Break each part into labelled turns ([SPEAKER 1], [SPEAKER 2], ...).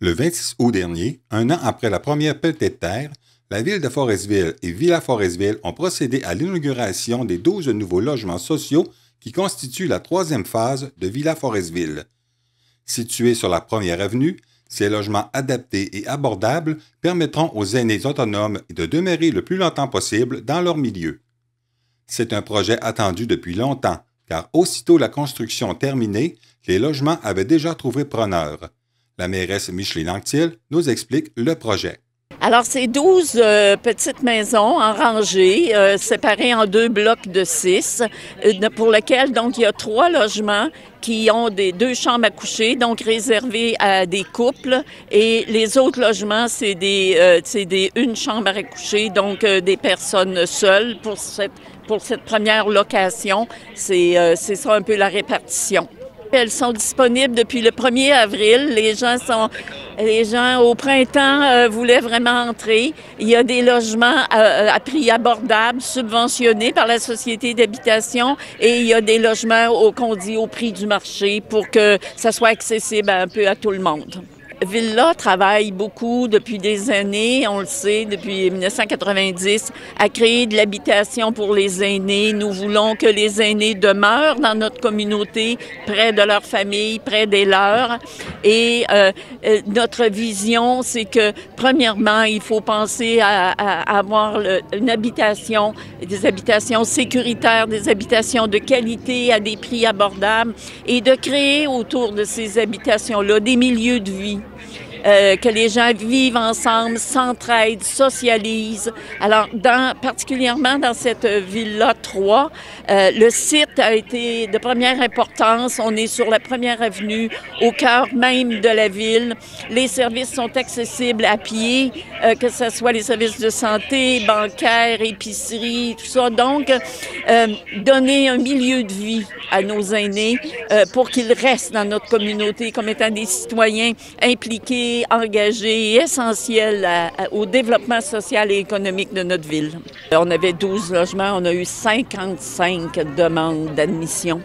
[SPEAKER 1] Le 26 août dernier, un an après la première pelletée de terre, la ville de Forestville et Villa Forestville ont procédé à l'inauguration des 12 nouveaux logements sociaux qui constituent la troisième phase de Villa Forestville. Situés sur la première avenue, ces logements adaptés et abordables permettront aux aînés autonomes de demeurer le plus longtemps possible dans leur milieu. C'est un projet attendu depuis longtemps, car aussitôt la construction terminée, les logements avaient déjà trouvé preneur. La mairesse Micheline Anctil nous explique le projet.
[SPEAKER 2] Alors, c'est 12 petites maisons en rangée, séparées en 2 blocs de 6, pour lesquels, donc, il y a 3 logements qui ont 2 chambres à coucher, donc réservées à des couples, et les autres logements, c'est une chambre à coucher, donc des personnes seules pour cette première location. C'est ça un peu la répartition. Elles sont disponibles depuis le 1er avril. Les gens au printemps voulaient vraiment entrer. Il y a des logements à prix abordable, subventionnés par la Société d'habitation, et il y a des logements qu'on dit au prix du marché pour que ça soit accessible un peu à tout le monde. Villa travaille beaucoup depuis des années, on le sait, depuis 1990, à créer de l'habitation pour les aînés. Nous voulons que les aînés demeurent dans notre communauté, près de leur famille, près des leurs. Et notre vision, c'est que, premièrement, il faut penser à avoir une habitation, des habitations sécuritaires, des habitations de qualité à des prix abordables, et de créer autour de ces habitations-là des milieux de vie. Que les gens vivent ensemble, s'entraident, socialisent. Alors, particulièrement dans cette Villa 3, le site a été de première importance. On est sur la première avenue, au cœur même de la ville. Les services sont accessibles à pied, que ce soit les services de santé, bancaires, épicerie, tout ça. Donc, donner un milieu de vie à nos aînés pour qu'ils restent dans notre communauté comme étant des citoyens impliqués, engagés et essentiels au développement social et économique de notre ville. On avait 12 logements, on a eu 55 demandes d'admission.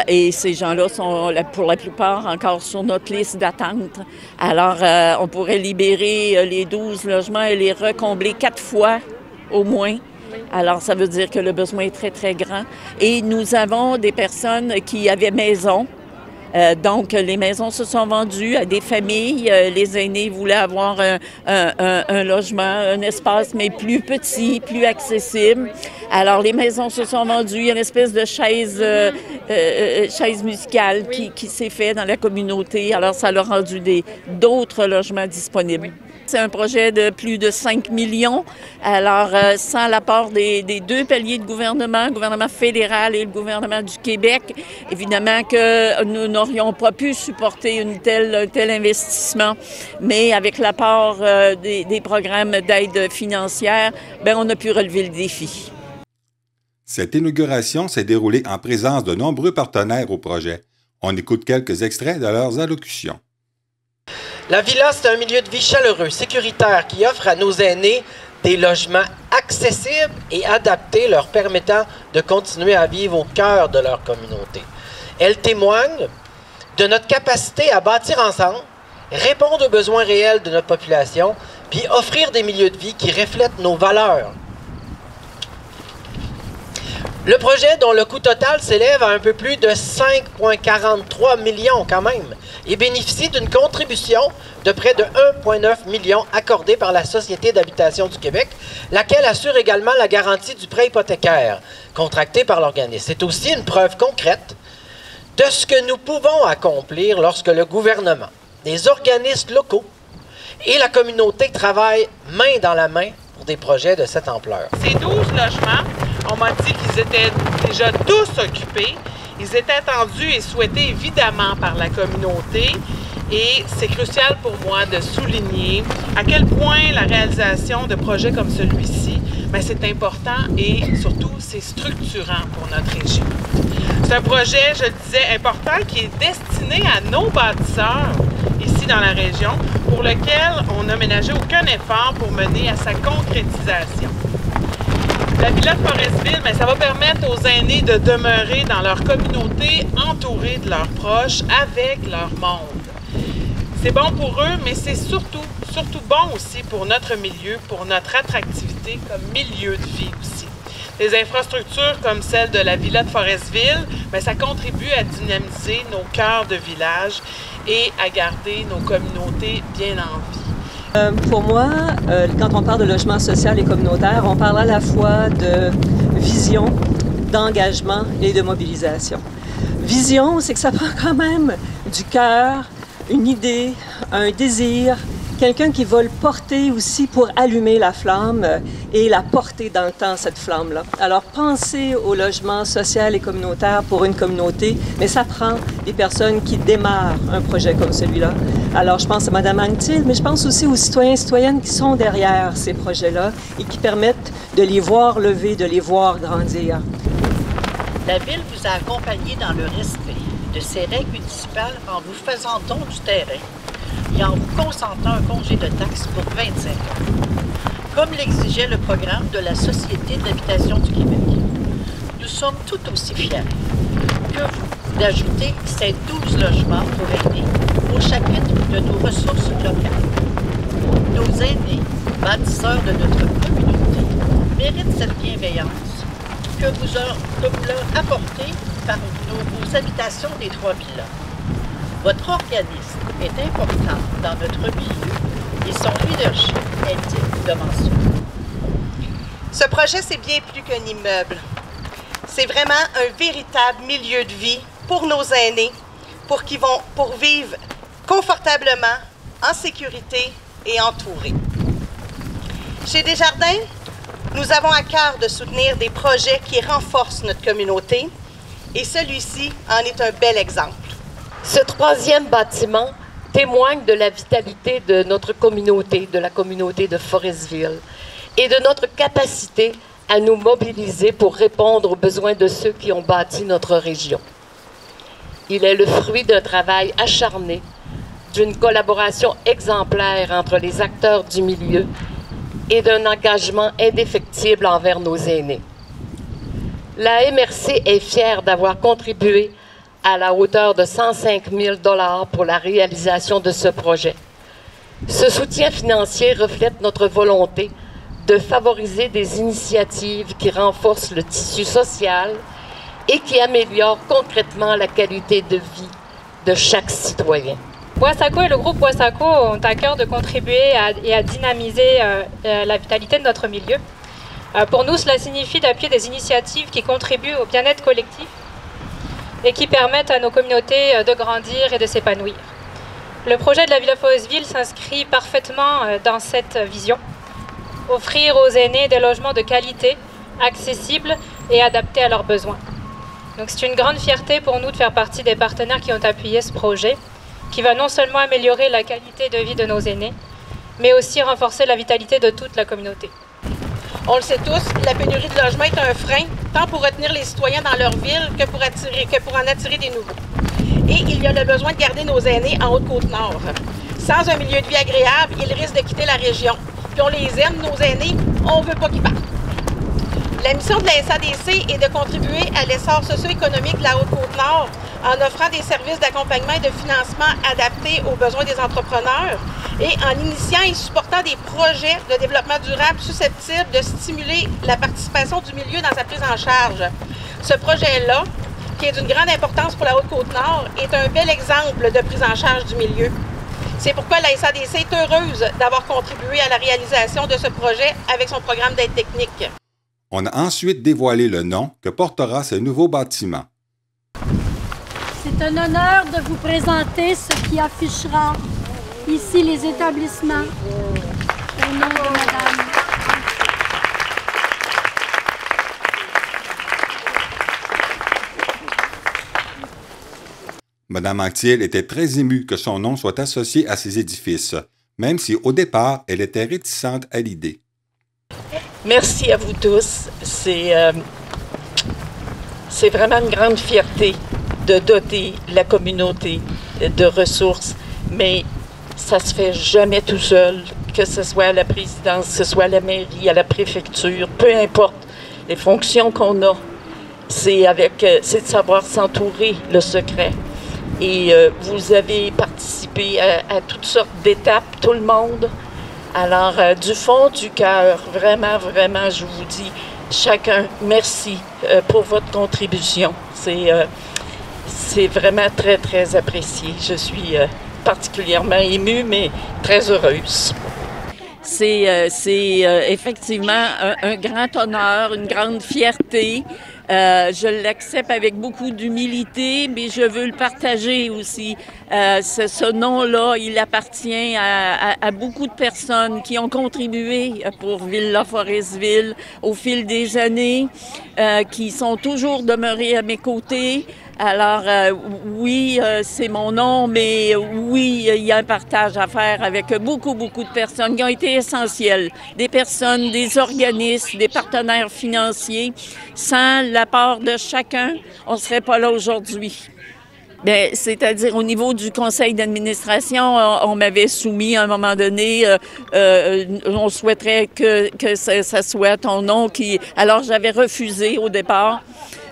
[SPEAKER 2] Et ces gens-là sont pour la plupart encore sur notre liste d'attente. Alors, on pourrait libérer les 12 logements et les recombler 4 fois au moins. Alors, ça veut dire que le besoin est très, très grand. Et nous avons des personnes qui avaient maison. Donc, les maisons se sont vendues à des familles. Les aînés voulaient avoir un logement, un espace, mais plus petit, plus accessible. Alors, les maisons se sont vendues. Il y a une espèce de chaise musicale qui s'est faite dans la communauté. Alors, ça a rendu d'autres logements disponibles. C'est un projet de plus de 5 millions. Alors, sans l'apport des 2 paliers de gouvernement, le gouvernement fédéral et le gouvernement du Québec, évidemment que nous n'aurions pas pu supporter un tel investissement. Mais avec l'apport des programmes d'aide financière, bien, on a pu relever le défi.
[SPEAKER 1] Cette inauguration s'est déroulée en présence de nombreux partenaires au projet. On écoute quelques extraits de leurs allocutions.
[SPEAKER 3] La Villa, c'est un milieu de vie chaleureux, sécuritaire, qui offre à nos aînés des logements accessibles et adaptés leur permettant de continuer à vivre au cœur de leur communauté. Elle témoigne de notre capacité à bâtir ensemble, répondre aux besoins réels de notre population, puis offrir des milieux de vie qui reflètent nos valeurs. Le projet, dont le coût total s'élève à un peu plus de 5,43 millions quand même, et bénéficie d'une contribution de près de 1,9 million accordée par la Société d'habitation du Québec, laquelle assure également la garantie du prêt hypothécaire contracté par l'organisme. C'est aussi une preuve concrète de ce que nous pouvons accomplir lorsque le gouvernement, les organismes locaux et la communauté travaillent main dans la main pour des projets de cette ampleur.
[SPEAKER 4] Ces 12 logements, on m'a dit qu'ils étaient déjà tous occupés. Ils étaient attendus et souhaités évidemment par la communauté. Et c'est crucial pour moi de souligner à quel point la réalisation de projets comme celui-ci, c'est important et surtout c'est structurant pour notre région. C'est un projet, je le disais, important qui est destiné à nos bâtisseurs ici dans la région, pour lequel on n'a ménagé aucun effort pour mener à sa concrétisation. La Villa de Forestville, ça va permettre aux aînés de demeurer dans leur communauté, entourés de leurs proches, avec leur monde. C'est bon pour eux, mais c'est surtout bon aussi pour notre milieu, pour notre attractivité comme milieu de vie aussi. Des infrastructures comme celle de la Villa de Forestville, bien, ça contribue à dynamiser nos cœurs de village et à garder nos communautés bien en vie.
[SPEAKER 5] Pour moi, quand on parle de logement social et communautaire, on parle à la fois de vision, d'engagement et de mobilisation. Vision, c'est que ça prend quand même du cœur, une idée, un désir, quelqu'un qui va le porter aussi pour allumer la flamme et la porter dans le temps, cette flamme-là. Alors, pensez au logement social et communautaire pour une communauté, mais ça prend des personnes qui démarrent un projet comme celui-là. Alors, je pense à Mme Anctil, mais je pense aussi aux citoyens et citoyennes qui sont derrière ces projets-là et qui permettent de les voir lever, de les voir grandir.
[SPEAKER 6] La Ville vous a accompagné dans le respect de ces règles municipales en vous faisant don du terrain et en vous consentant un congé de taxes pour 25 ans, comme l'exigeait le programme de la Société de l'habitation du Québec. Nous sommes tout aussi fiers que vous d'ajouter ces 12 logements pour aînés au chapitre de nos ressources locales. Nos aînés, bâtisseurs de notre communauté, méritent cette bienveillance que vous leur apportez par vos habitations des Trois-Villas. Votre organisme est important dans notre milieu et son leadership est digne de mention.
[SPEAKER 7] Ce projet, c'est bien plus qu'un immeuble. C'est vraiment un véritable milieu de vie pour nos aînés, pour vivre confortablement, en sécurité et entourés. Chez Desjardins, nous avons à cœur de soutenir des projets qui renforcent notre communauté et celui-ci en est un bel exemple.
[SPEAKER 8] Ce troisième bâtiment témoigne de la vitalité de notre communauté, de la communauté de Forestville, et de notre capacité à nous mobiliser pour répondre aux besoins de ceux qui ont bâti notre région. Il est le fruit d'un travail acharné, d'une collaboration exemplaire entre les acteurs du milieu et d'un engagement indéfectible envers nos aînés. La MRC est fière d'avoir contribué à la hauteur de 105 000 $ pour la réalisation de ce projet. Ce soutien financier reflète notre volonté de favoriser des initiatives qui renforcent le tissu social et qui améliorent concrètement la qualité de vie de chaque citoyen.
[SPEAKER 9] Boissaco et le groupe Boissaco ont à cœur de contribuer et à dynamiser la vitalité de notre milieu. Pour nous, cela signifie d'appuyer des initiatives qui contribuent au bien-être collectif et qui permettent à nos communautés de grandir et de s'épanouir. Le projet de la Villa Forestville s'inscrit parfaitement dans cette vision. Offrir aux aînés des logements de qualité, accessibles et adaptés à leurs besoins. Donc c'est une grande fierté pour nous de faire partie des partenaires qui ont appuyé ce projet, qui va non seulement améliorer la qualité de vie de nos aînés, mais aussi renforcer la vitalité de toute la communauté.
[SPEAKER 10] On le sait tous, la pénurie de logements est un frein, tant pour retenir les citoyens dans leur ville que pour en attirer des nouveaux. Et il y a le besoin de garder nos aînés en Haute-Côte-Nord. Sans un milieu de vie agréable, ils risquent de quitter la région. Puis on les aime, nos aînés, on ne veut pas qu'ils partent. La mission de la SADC est de contribuer à l'essor socio-économique de la Haute-Côte-Nord en offrant des services d'accompagnement et de financement adaptés aux besoins des entrepreneurs et en initiant et supportant des projets de développement durable susceptibles de stimuler la participation du milieu dans sa prise en charge. Ce projet-là, qui est d'une grande importance pour la Haute-Côte-Nord, est un bel exemple de prise en charge du milieu. C'est pourquoi la SADC est heureuse d'avoir contribué à la réalisation de ce projet avec son programme d'aide technique.
[SPEAKER 1] On a ensuite dévoilé le nom que portera ce nouveau bâtiment.
[SPEAKER 11] C'est un honneur de vous présenter ce qui affichera ici les établissements au nom de Madame.
[SPEAKER 1] Madame Anctil était très émue que son nom soit associé à ces édifices, même si au départ, elle était réticente à l'idée.
[SPEAKER 2] Merci à vous tous. C'est vraiment une grande fierté de doter la communauté de ressources, mais ça se fait jamais tout seul, que ce soit à la présidence, que ce soit à la mairie, à la préfecture, peu importe les fonctions qu'on a. C'est de savoir s'entourer, le secret. et vous avez participé à toutes sortes d'étapes, tout le monde. Alors, du fond du cœur, vraiment, vraiment, je vous dis, chacun, merci pour votre contribution. C'est vraiment très, très apprécié. Je suis particulièrement émue, mais très heureuse. C'est effectivement un grand honneur, une grande fierté. Je l'accepte avec beaucoup d'humilité, mais je veux le partager aussi. Ce nom-là, il appartient à beaucoup de personnes qui ont contribué pour Villa-Forestville au fil des années, qui sont toujours demeurées à mes côtés. Alors, oui, c'est mon nom, mais oui, il y a un partage à faire avec beaucoup, beaucoup de personnes qui ont été essentielles. Des personnes, des organismes, des partenaires financiers. Sans l'apport de chacun, on ne serait pas là aujourd'hui. Bien, c'est-à-dire au niveau du conseil d'administration, on m'avait soumis à un moment donné, on souhaiterait que ça soit ton nom qui... Alors, j'avais refusé au départ.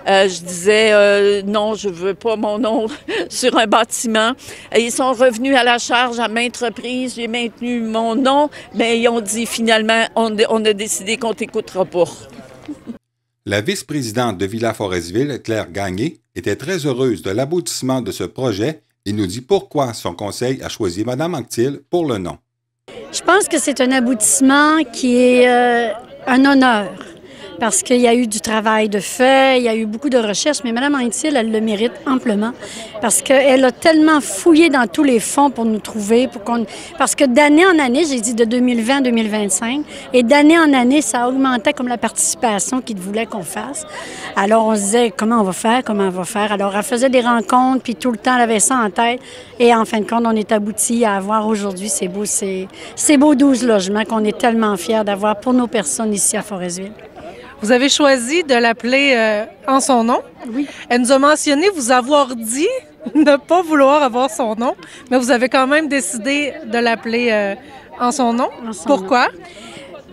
[SPEAKER 2] Je disais non, je veux pas mon nom sur un bâtiment. Ils sont revenus à la charge à maintes reprises. J'ai maintenu mon nom, mais ils ont dit finalement, on a décidé qu'on t'écoutera pas.
[SPEAKER 1] La vice-présidente de Villa-Forestville, Claire Gagné, était très heureuse de l'aboutissement de ce projet et nous dit pourquoi son conseil a choisi Mme Anctil pour le nom.
[SPEAKER 11] Je pense que c'est un aboutissement qui est un honneur. Parce qu'il y a eu du travail de fait, il y a eu beaucoup de recherches, mais Mme Anctil, elle le mérite amplement parce qu'elle a tellement fouillé dans tous les fonds pour nous trouver, parce que d'année en année, j'ai dit de 2020 à 2025, et d'année en année, ça augmentait comme la participation qu'ils voulaient qu'on fasse. Alors, on se disait, comment on va faire? Alors, elle faisait des rencontres, puis tout le temps, elle avait ça en tête, et en fin de compte, on est abouti à avoir aujourd'hui ces beaux 12 logements qu'on est tellement fiers d'avoir pour nos personnes ici à Forestville.
[SPEAKER 12] Vous avez choisi de l'appeler en son nom.
[SPEAKER 11] Oui.
[SPEAKER 12] Elle nous a mentionné vous avoir dit ne pas vouloir avoir son nom, mais vous avez quand même décidé de l'appeler en son nom. Pourquoi?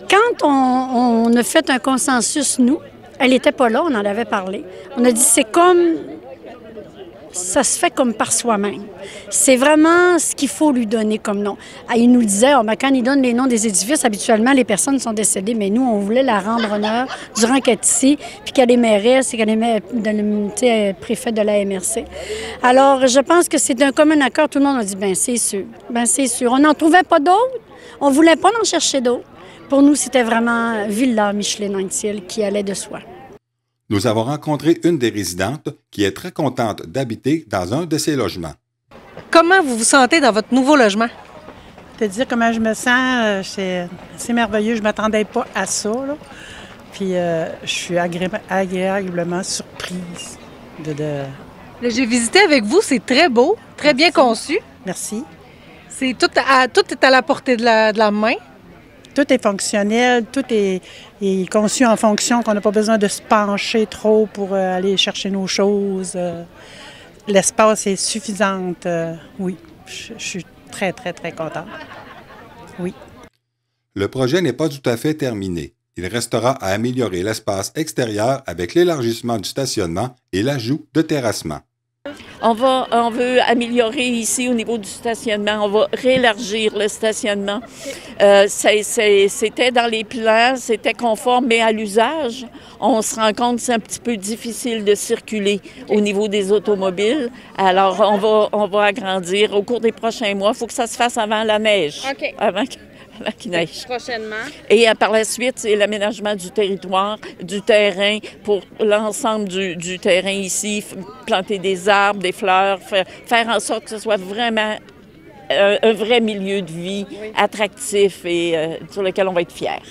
[SPEAKER 11] Quand on a fait un consensus, nous, elle n'était pas là, on en avait parlé. On a dit c'est comme... Ça se fait comme par soi-même. C'est vraiment ce qu'il faut lui donner comme nom. Il nous disait, quand il donne les noms des édifices, habituellement, les personnes sont décédées, mais nous, on voulait la rendre honneur durant qu'elle est ici, puis qu'elle est mairesse et qu'elle est préfète de la MRC. Alors, je pense que c'est d'un commun accord. Tout le monde a dit, bien, c'est sûr. Bien, c'est sûr. On n'en trouvait pas d'autres. On ne voulait pas en chercher d'autres. Pour nous, c'était vraiment Villa Micheline Anctil qui allait de soi.
[SPEAKER 1] Nous avons rencontré une des résidentes qui est très contente d'habiter dans un de ces logements.
[SPEAKER 12] Comment vous vous sentez dans votre nouveau logement?
[SPEAKER 13] Te dire comment je me sens, c'est merveilleux. Je ne m'attendais pas à ça, là. Puis je suis agréablement surprise
[SPEAKER 12] J'ai visité avec vous, c'est très beau, très bien conçu.
[SPEAKER 13] Merci.
[SPEAKER 12] Tout est à la portée de la main.
[SPEAKER 13] Tout est fonctionnel, tout est conçu en fonction qu'on n'a pas besoin de se pencher trop pour aller chercher nos choses. L'espace est suffisant. Oui, je suis très, très, très contente. Oui.
[SPEAKER 1] Le projet n'est pas tout à fait terminé. Il restera à améliorer l'espace extérieur avec l'élargissement du stationnement et l'ajout de terrassement.
[SPEAKER 2] On veut améliorer ici au niveau du stationnement. On va réélargir le stationnement. C'était dans les plans, c'était conforme, mais à l'usage, on se rend compte que c'est un petit peu difficile de circuler au niveau des automobiles. Alors, on va agrandir au cours des prochains mois. Il faut que ça se fasse avant la neige.
[SPEAKER 14] OK.
[SPEAKER 2] Avant qu'il neige.
[SPEAKER 14] Prochainement.
[SPEAKER 2] Et par la suite, c'est l'aménagement du territoire, du terrain pour l'ensemble du terrain ici, planter des arbres, des fleurs, faire en sorte que ce soit vraiment un vrai milieu de vie attractif et sur lequel on va être fiers.